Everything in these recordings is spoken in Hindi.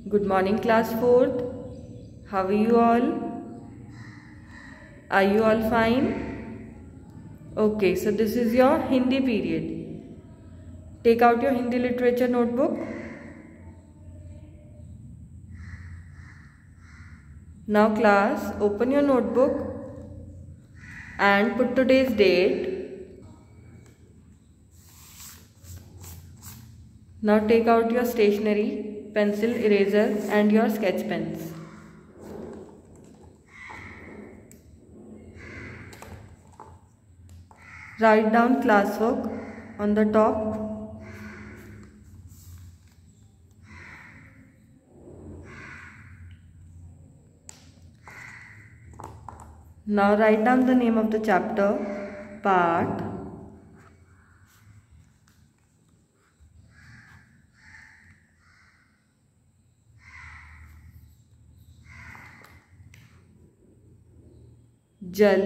Good morning, class 4th. How are you all? Are you all fine? Okay, so this is your Hindi period. Take out your Hindi literature notebook. Now class, open your notebook and put today's date. Now take out your stationery, pencil, eraser and your sketch pens. Write down classwork on the top. Now write down the name of the chapter, part, जल,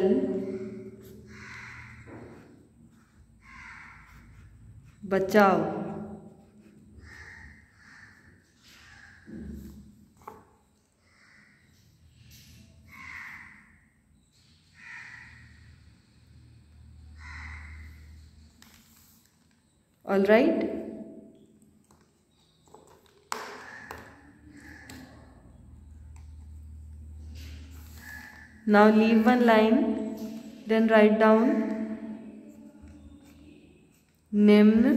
बचाओ, all right? Now leave one line, then write down निम्न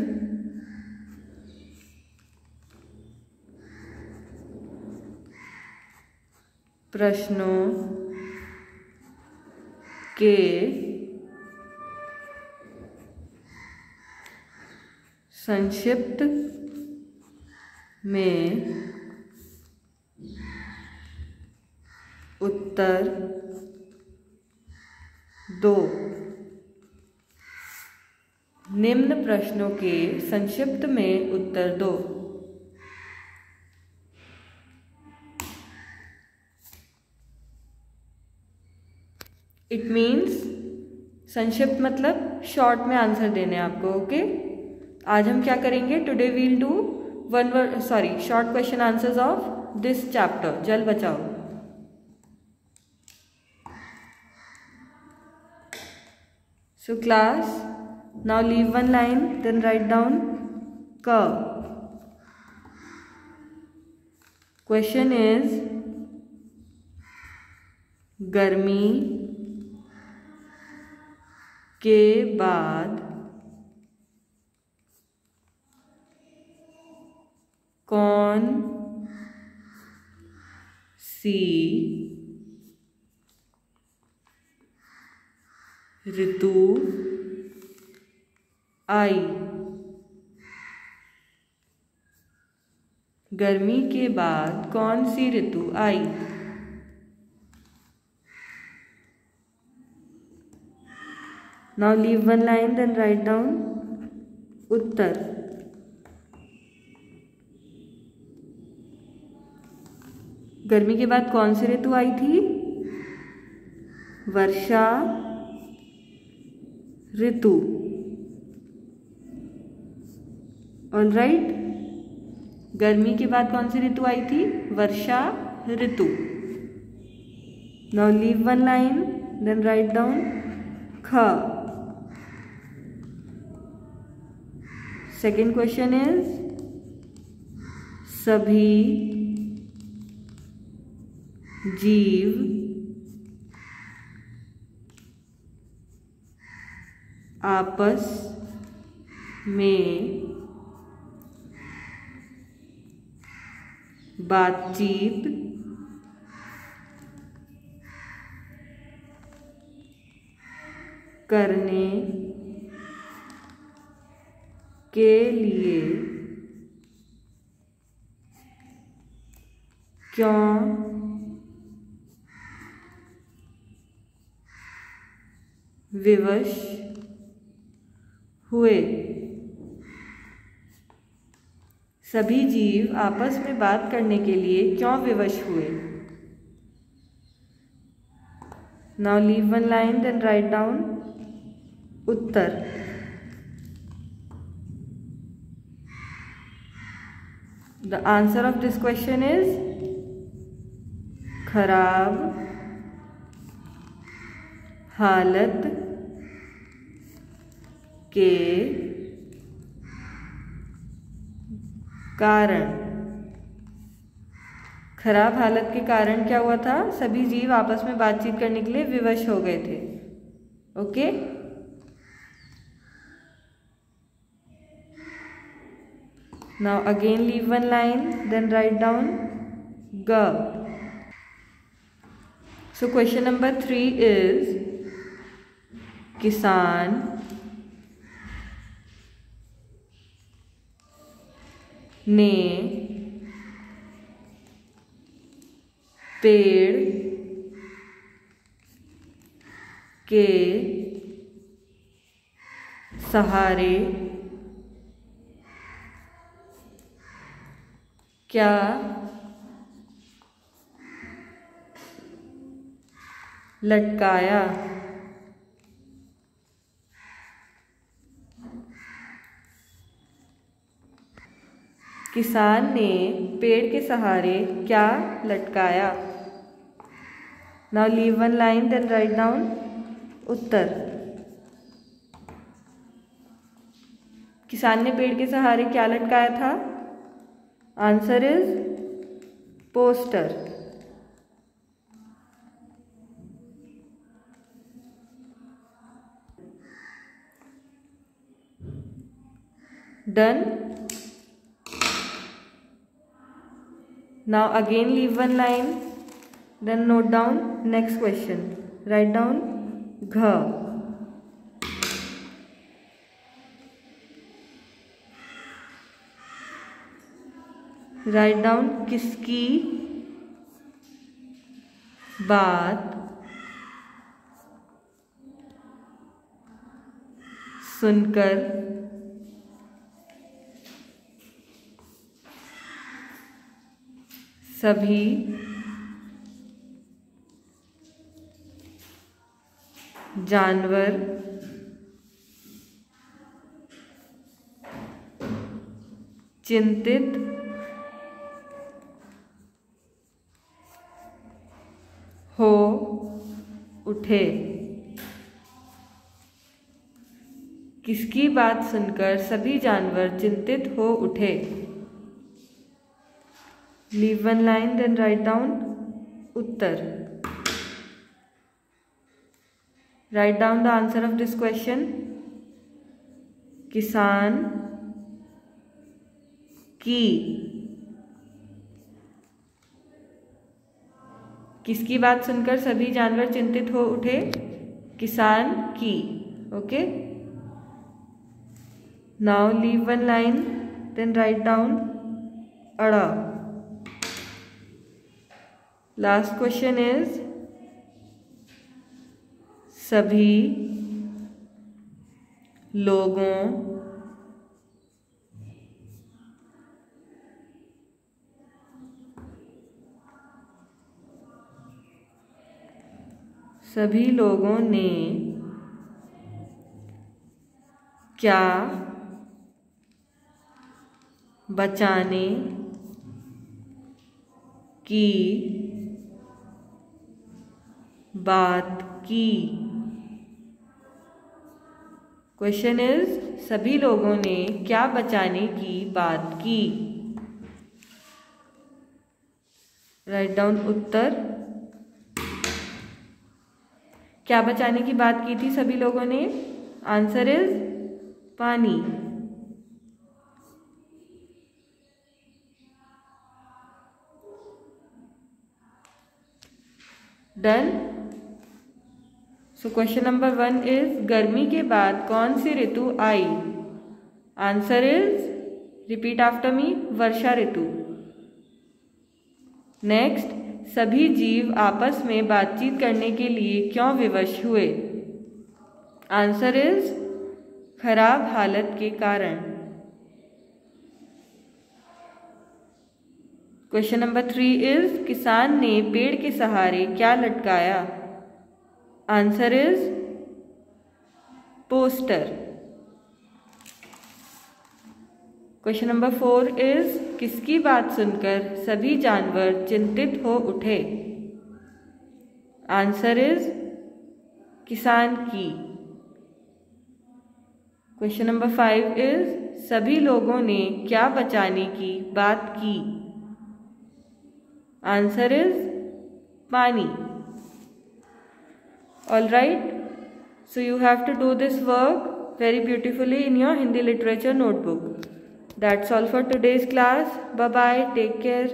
प्रश्नों के संक्षिप्त में उत्तर दो। निम्न प्रश्नों के संक्षिप्त में उत्तर दो। इट मीन्स संक्षिप्त मतलब शॉर्ट में आंसर देने आपको। ओके, आज हम क्या करेंगे? Today we'll do short question answers of this chapter, जल बचाओ। So class, now leave one line, then write down ka. Question is, गर्मी के बाद कौन सी ऋतु आई? गर्मी के बाद कौन सी ऋतु आई? Now leave one line, then write down उत्तर। गर्मी के बाद कौन सी ऋतु आई थी? वर्षा ऋतु। ऑल राइट, गर्मी के बाद कौन सी ऋतु आई थी? वर्षा ऋतु। Now leave one line, then write down ख। सेकेंड क्वेश्चन इज, सभी जीव आपस में बातचीत करने के लिए क्यों विवश हुए? सभी जीव आपस में बात करने के लिए क्यों विवश हुए? Now leave one line, then write down उत्तर। The answer of this question is खराब हालत के कारण। खराब हालत के कारण क्या हुआ था? सभी जीव आपस में बातचीत करने के लिए विवश हो गए थे। Okay, now again leave one line, then write down ग। सो क्वेश्चन नंबर 3 इज किसान ने पेड़ के सहारे क्या लटकाया? किसान ने पेड़ के सहारे क्या लटकाया? Now leave one line, then write down उत्तर। किसान ने पेड़ के सहारे क्या लटकाया था? Answer is poster. Done. Now again leave one line, then note down next question. Write down gha. Write down किसकी बात सुनकर सभी जानवर चिंतित हो उठे। किसकी बात सुनकर सभी जानवर चिंतित हो उठे? Leave one line, then write down Uttar. Write down the answer of this question. किसान की किसकी बात सुनकर सभी जानवर चिंतित हो उठे? किसान की। Okay, now leave one line, then write down अड़ा। लास्ट क्वेश्चन इज सभी लोगों ने क्या बचाने की बात की? क्वेश्चन इज सभी लोगों ने क्या बचाने की बात की? राइट डाउन उत्तर। क्या बचाने की बात की थी सभी लोगों ने? आंसर इज पानी। Done. So question number 1 is गर्मी के बाद कौन सी ऋतु आई? Answer is repeat after me, वर्षा ऋतु। नेक्स्ट, सभी जीव आपस में बातचीत करने के लिए क्यों विवश हुए? आंसर इज खराब हालत के कारण। क्वेश्चन नंबर 3 इज किसान ने पेड़ के सहारे क्या लटकाया? Answer is poster. Question number 4 is किसकी बात सुनकर सभी जानवर चिंतित हो उठे? आंसर इज किसान की। क्वेश्चन नंबर 5 इज सभी लोगों ने क्या बचाने की बात की? आंसर इज पानी। All right, so you have to do this work very beautifully in your Hindi literature notebook. That's all for today's class. Bye bye. Take care.